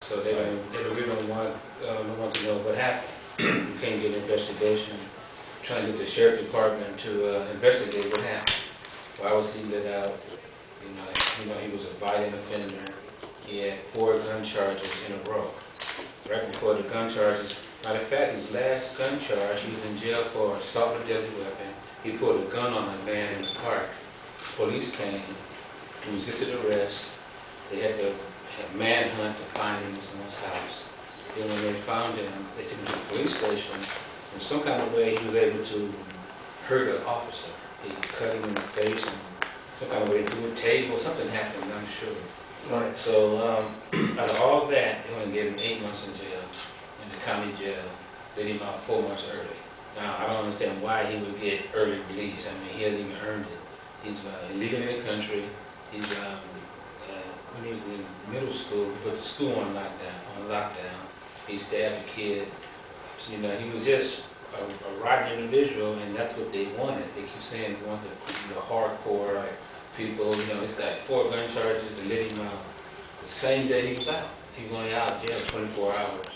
So they really don't want to know what happened. You can't get an investigation. Trying to get the sheriff department to investigate what happened. Why was he let out? You know, he was a violent offender. He had 4 gun charges in a row. Right before the gun charges, matter of fact, his last gun charge, he was in jail for assault with a deadly weapon. He pulled a gun on a man in the park. Police came, he resisted arrest. They had to manhunt to find him in his house. Then when they found him, they took him to the police station. In some kind of way, he was able to hurt an officer. He cut him in the face, and some kind of way threw a table. Something happened, I'm sure. Right. So out of all that, they only gave him 8 months in jail, in the county jail. They let him out 4 months early. Now, I don't understand why he would get early release. I mean, he hasn't even earned it. He's illegal in the country. He's when he was in middle school, he put the school on lockdown. He stabbed a kid. So, you know, he was just a rotten individual, and that's what they wanted. They keep saying they want the hardcore people. You know, he's got 4 gun charges. They let him out the same day he was out. He was only out of jail 24 hours,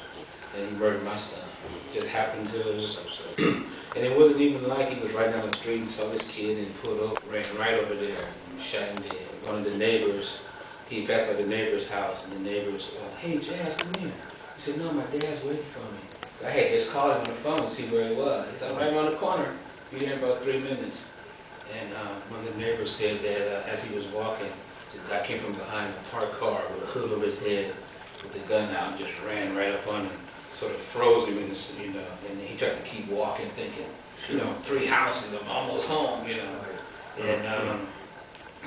and he murdered my son. It just happened to and it wasn't even like he was right down the street and saw this kid and pulled over, ran right over there and shot him dead. One of the neighbors, he back at the neighbor's house, and the neighbors, hey, Jazz, come here. He said, no, my dad's waiting for me. I had just called him on the phone to see where he was. He said, I'm right around the corner. Be there in about 3 minutes. And one of the neighbors said that as he was walking, the guy came from behind a parked car with a hood over his head with the gun out and just ran right up on him. Sort of froze him in the, you know, and he tried to keep walking thinking, you know, 3 houses, I'm almost home, you know. And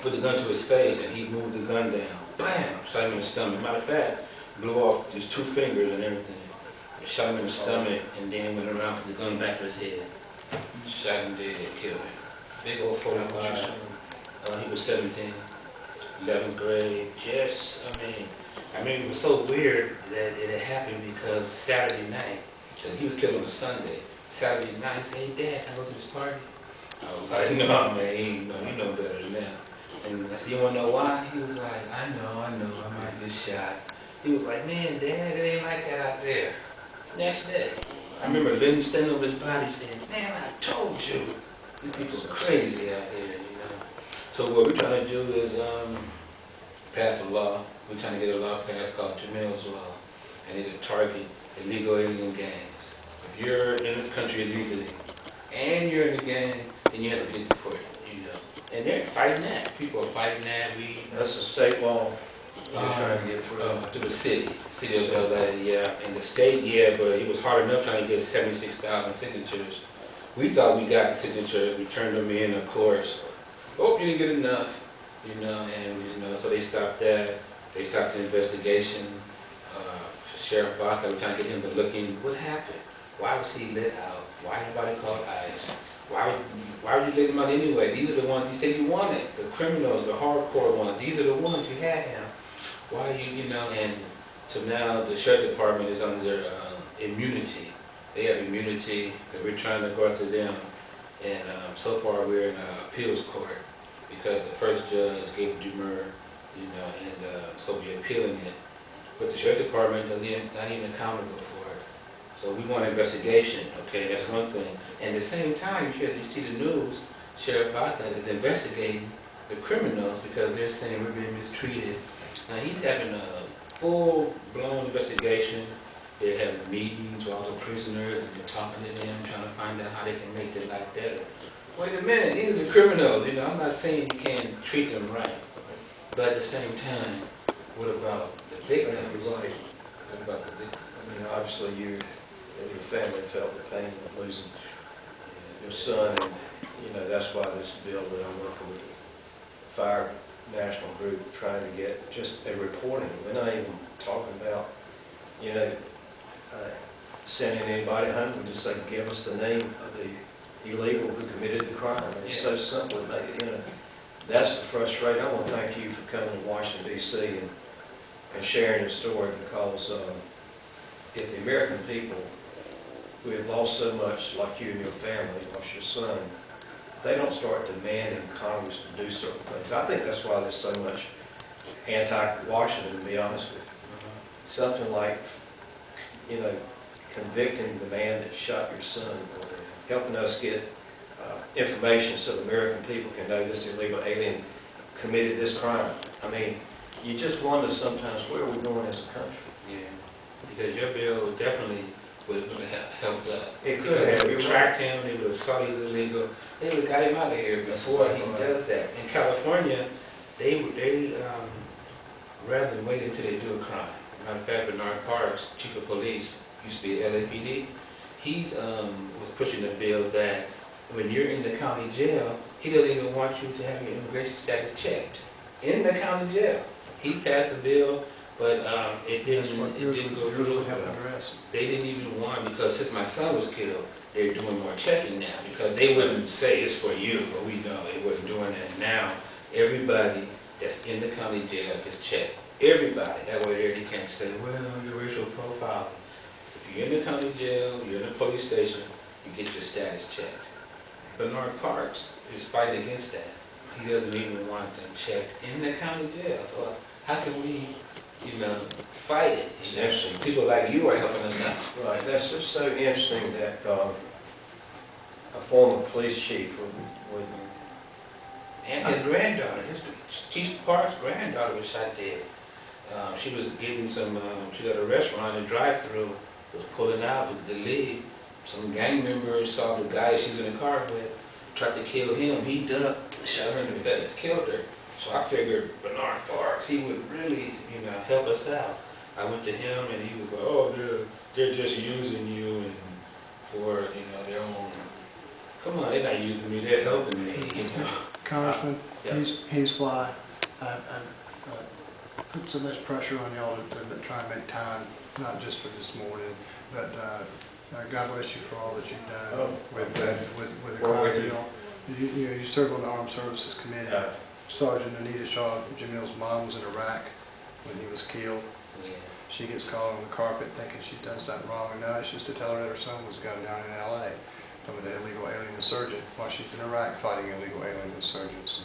put the gun to his face and he moved the gun down. Bam! Shot him in the stomach. Matter of fact, blew off just 2 fingers and everything. Shot him in the stomach and then went around, put the gun back to his head. Shot him dead, killed him. Big old 45. He was 17, 11th grade. Just, I mean, it was so weird that it had happened because Saturday night, he was killed on a Sunday. Saturday night, he said, hey, Dad, can I go to this party? I was like, no, man, you know better than that. And I said, you want to know why? He was like, I know, I might get shot. He was like, man, Dad, it ain't like that out there. Next day, I remember Lynn standing over his body saying, man, I told you. These people are crazy out here, you know. So what we're trying to do is pass a law. We're trying to get a law passed called Jamiel Shaw, and it'll target illegal alien gangs. If you're in this country illegally and you're in a gang, then you have to get deported, you know. And they're fighting that. People are fighting that. That's a state law. You're trying to get through the city of LA, yeah. And the state, yeah, but it was hard enough trying to get 76,000 signatures. We thought we got the signatures, we turned them in, of course. Oh, you didn't get enough, you know, and you know, so they stopped that. They stopped the investigation. Sheriff Baca, we're trying to get him to look in. What happened? Why was he let out? Why nobody called ICE? Why would you let him out anyway? These are the ones you said you wanted, the criminals, the hardcore ones. These are the ones you had him. Why you know? And so now the sheriff department is under immunity. They have immunity, and we're trying to go after them. And so far we're in appeals court because the first judge gave a demur, you know, and so we're appealing it. But the sheriff department is not even accountable for it. So we want an investigation, okay, that's one thing. And at the same time, you see the news, Sheriff Baca is investigating the criminals because they're saying we're being mistreated. Now he's having a full-blown investigation. They're having meetings with all the prisoners and they're talking to them, trying to find out how they can make their life better. Wait a minute, these are the criminals, you know, I'm not saying you can't treat them right. But at the same time, what about the victims? Right. What about the victims? I mean, obviously you and your family felt the pain of losing your son, and you know, that's why this bill that I'm working with Fire National Group trying to get just a reporting. We're not even talking about, you know, sending anybody home. We just say, give us the name of the illegal who committed the crime. It's so simple. You know, that's the frustrating. I want to thank you for coming to Washington, D.C. and sharing your story, because if the American people who have lost so much, like you and your family, lost your son, they don't start demanding Congress to do certain things. I think that's why there's so much anti-Washington, to be honest with you. something like, you know, convicting the man that shot your son, or helping us get information so the American people can know this illegal alien committed this crime. I mean, you just wonder sometimes where are we going as a country. Yeah, because your bill definitely would have helped us. It could have. They would tracked him, they would have saw he's illegal, they would have got him out of here before he does that. In California, they rather than wait until they do a crime. Matter of fact, Bernard Parks, chief of police, used to be at LAPD, he was pushing the bill that when you're in the county jail, he doesn't even want you to have your immigration status checked. In the county jail. He passed the bill, but it didn't go through. They didn't even want, because since my son was killed, they're doing more checking now, because they wouldn't say it's for you, but we know they wasn't doing that. Now, everybody that's in the county jail gets checked. Everybody. That way they can't say, well, your racial profiling. If you're in the county jail, you're in a police station, you get your status checked. Bernard Parks is fighting against that. He doesn't even want them checked in the county jail. So how can we, you know, fight it? You know? People like you are helping us out. Right. That's just so interesting that a former police chief would and his granddaughter, Chief Parks' granddaughter was shot dead. She was getting some, she got a restaurant and drive-through, was pulling out with the lead. Some gang members saw the guy she was in the car with, tried to kill him. He ducked, shot her in the face, killed her. So I figured Bernard Parks, he would really, you know, help us out. I went to him and he was like, oh, they're just using you and for, you know, their own. Come on, they're not using me, they're helping me, you know. Congressman, Yeah. he's why I put so much pressure on y'all to try and make time, not just for this morning, but God bless you for all that you've done with the crime deal. You serve on the Armed Services Committee. Sergeant Anita Shaw, Jamiel's mom, was in Iraq when he was killed. Yeah. She gets caught on the carpet thinking she's done something wrong, and no, it's just to tell her that her son was gunned down in LA from an illegal alien insurgent while she's in Iraq fighting illegal alien insurgents.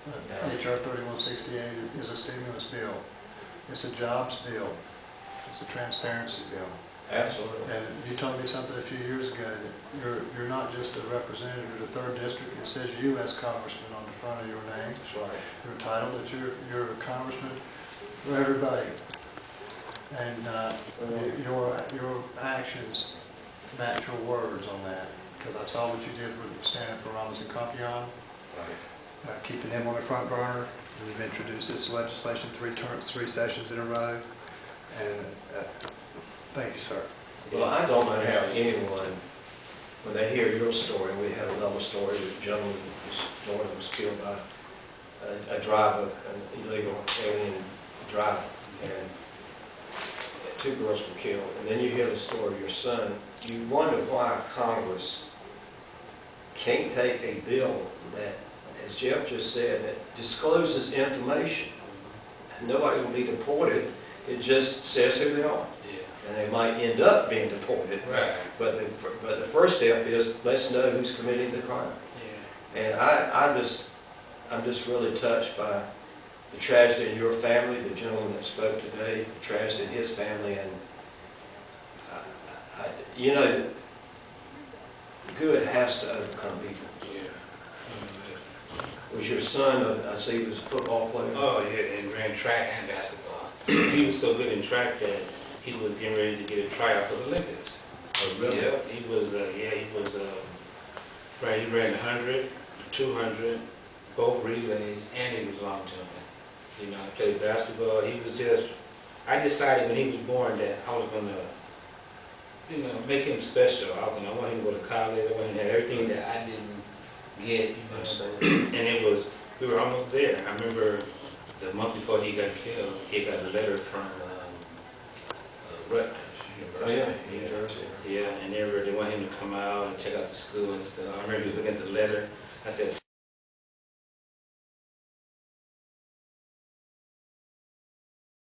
HR 3168 is a stimulus bill. It's a jobs bill. It's a transparency bill. absolutely. And you told me something a few years ago that you're not just a representative of the 3rd District. It says you as congressman on the front of your name. That's right. You're entitled that you're a congressman for everybody. And your actions match your words on that. Because I saw what you did with standing up for Ramos and Compion, keeping him on the front burner. And you've introduced this legislation 3 sessions in a row. And thank you, sir. Well, I don't know how anyone, when they hear your story, we had another story that a gentleman this morning was killed by a driver, an illegal alien driver, and 2 girls were killed. And then you hear the story of your son. You wonder why Congress can't take a bill that, as Jeff just said, that discloses information. Nobody will be deported. It just says who they are. And they might end up being deported. Right. But the first step is let's know who's committing the crime. Yeah. And I'm just really touched by the tragedy in your family, the gentleman that spoke today, the tragedy in his family, and you know, good has to overcome evil. Yeah. Was your son? I see he was a football player. Oh yeah, and ran track and basketball. He was so good in track that he was getting ready to get a tryout for the Olympics. Oh, really? Yeah, he was, right, he ran 100, 200, both relays, and he was long jumping. You know, I played basketball. He was just, I decided when he was born that I was going to, you know, make him special. I want him to go to college. I want him to have everything that I didn't get, you know. And it was, we were almost there. I remember the month before he got killed, he got a letter from Rutgers University. Oh, yeah, University. Yeah, and they want him to come out and check out the school and stuff. I remember looking at the letter. I said,